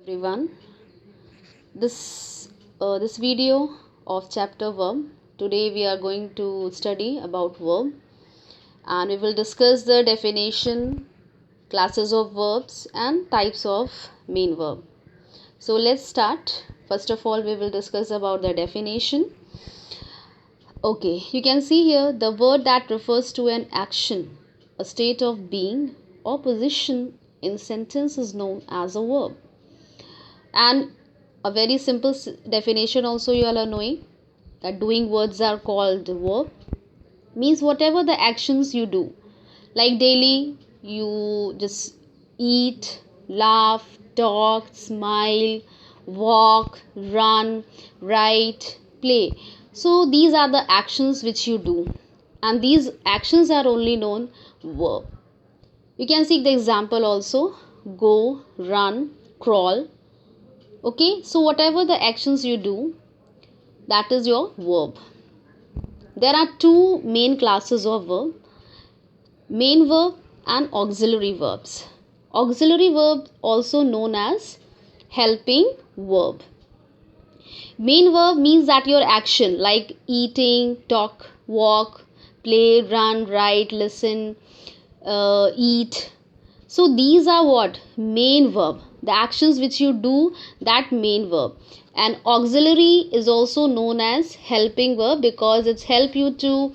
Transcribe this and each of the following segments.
Everyone, this video of chapter verb. Today we are going to study about verb, and we will discuss the definition, classes of verbs and types of main verb. So let's start. First of all, we will discuss about the definition. Okay, you can see here the word that refers to an action, a state of being or position in sentence is known as a verb. And a very simple definition also you all are knowing that doing words are called verb. Means whatever the actions you do, like daily you just eat, laugh, talk, smile, walk, run, write, play. So these are the actions which you do, and these actions are only known verb. You can see the example also: go, run, crawl. Okay, so whatever the actions you do, that is your verb. There are two main classes of verb: main verb and auxiliary verbs. Auxiliary verb also known as helping verb. Main verb means that your action like eating, talk, walk, play, run, write, listen, eat. So these are what? Main verb. The actions which you do, that main verb. And auxiliary is also known as helping verb because it's help you to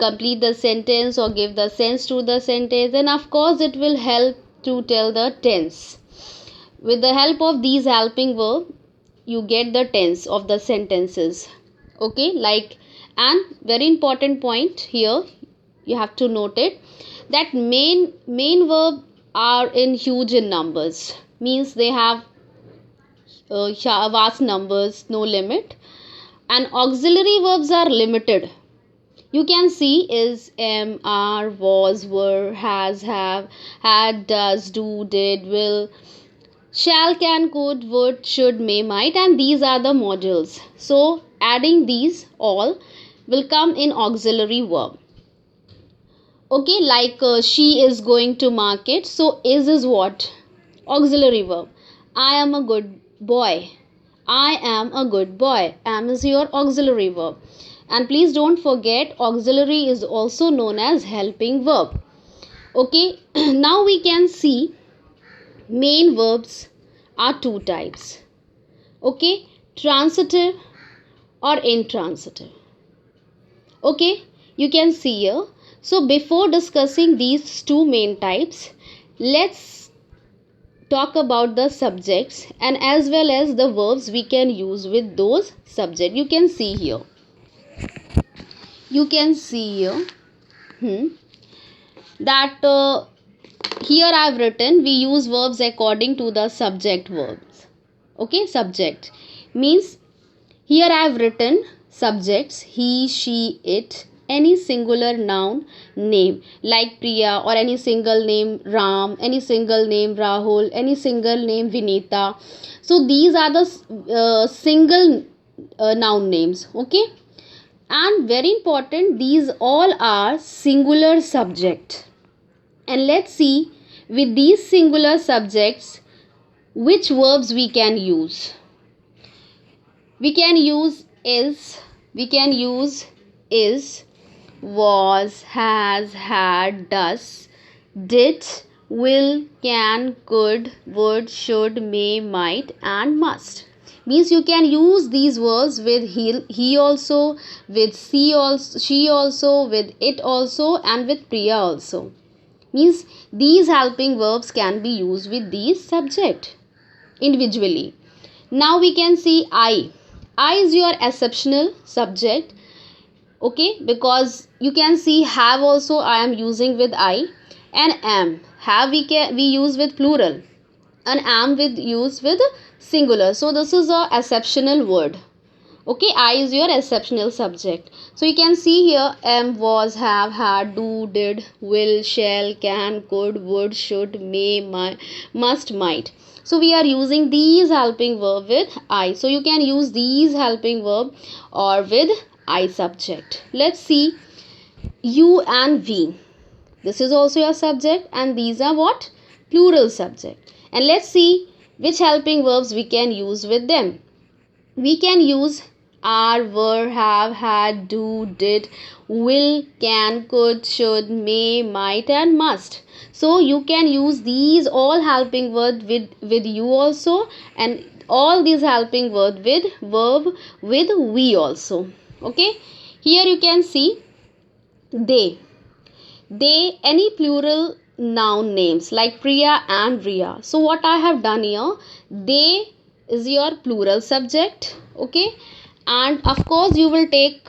complete the sentence or give the sense to the sentence, and of course it will help to tell the tense. With the help of these helping verb, you get the tense of the sentences. Okay, like, and very important point here, you have to note it, that main verb are in huge in numbers, means they have vast numbers, no limit, and auxiliary verbs are limited. You can see is am, are, was, were, has, have, had, does, do, did, will, shall, can, could, would, should, may, might, and these are the modules. So adding these all will come in auxiliary verb. Okay, like she is going to market. So is what? Auxiliary verb. I am a good boy. I am a good boy. Am is your auxiliary verb. And please don't forget, auxiliary is also known as helping verb. Okay, now we can see main verbs are two types. Okay, transitive or intransitive. Okay, you can see here. So before discussing these two main types, let's talk about the subjects and as well as the verbs we can use with those subjects. You can see here. That here I have written we use verbs according to the subject verbs. Okay, subject means here I have written subjects: he, she, it, any singular noun name like Priya, or any single name Ram, any single name Rahul, any single name Vinita. So these are the single noun names. Okay, and very important, these all are singular subject. And let's see with these singular subjects which verbs we can use. We can use is, was, has, had, does, did, will, can, could, would, should, may, might, and must. Means you can use these verbs with he also, with she also, with it also, and with Priya also. Means these helping verbs can be used with these subject individually. Now we can see I is your exceptional subject. Okay, because you can see have also I am using with I, and am, have we use with plural, and am with use with singular. So this is a exceptional word. Okay, I is your exceptional subject. So you can see here am, was, have, had, do, did, will, shall, can, could, would, should, may, must, might. So we are using these helping verb with I. So you can use these helping verb or with I subject. Let's see you and we. This is also your subject, and these are what? Plural subject. And let's see which helping verbs we can use with them? We can use are, were, have, had, do, did, will, can, could, should, may, might and must. So you can use these all helping words with you also, and all these helping word with verb with we also. Okay, here you can see they any plural noun names like Priya and Riya. So what I have done here, they is your plural subject. Okay, and of course you will take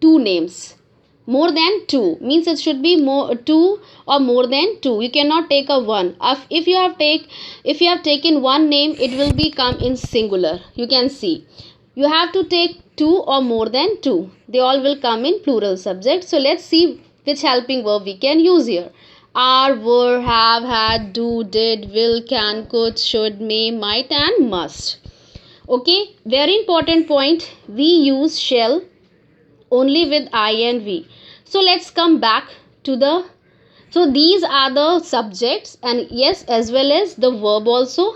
two names. More than two means it should be more two or more than two. You cannot take a one. If you have taken one name, it will become in singular. You can see you have to take two or more than two. They all will come in plural subject. So let's see which helping verb we can use here. Are, were, have, had, do, did, will, can, could, should, may, might and must. Okay, very important point. We use shall only with I and we. So let's come back to so these are the subjects, and yes, as well as the verb also,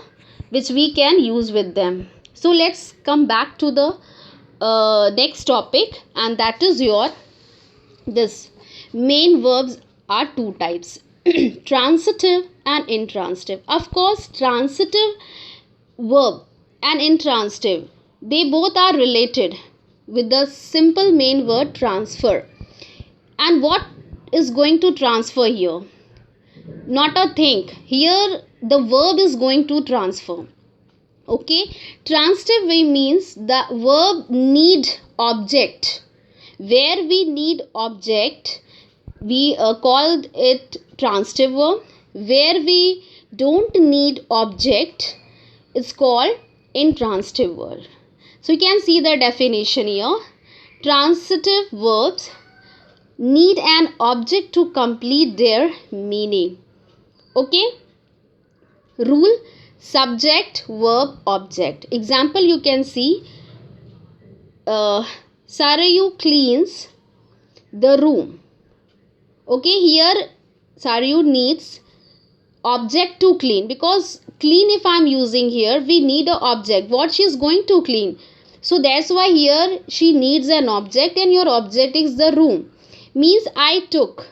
which we can use with them. So let's come back to the next topic, and that is your this main verbs are two types transitive and intransitive. Of course, transitive verb and intransitive, they both are related with the simple main word transfer. And what is going to transfer here? Not a thing. Here the verb is going to transfer. Okay, transitive way means the verb need object. Where we need object, we called it transitive verb. Where we don't need object, it's called intransitive verb. So you can see the definition here. Transitive verbs need an object to complete their meaning. Okay, rule: subject, verb, object. Example, you can see Sarayu cleans the room. Okay, here Sarayu needs object to clean, because clean, if I am using here, we need a object what she is going to clean. So that's why here she needs an object, and your object is the room. Means I took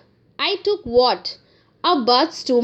what? A bus to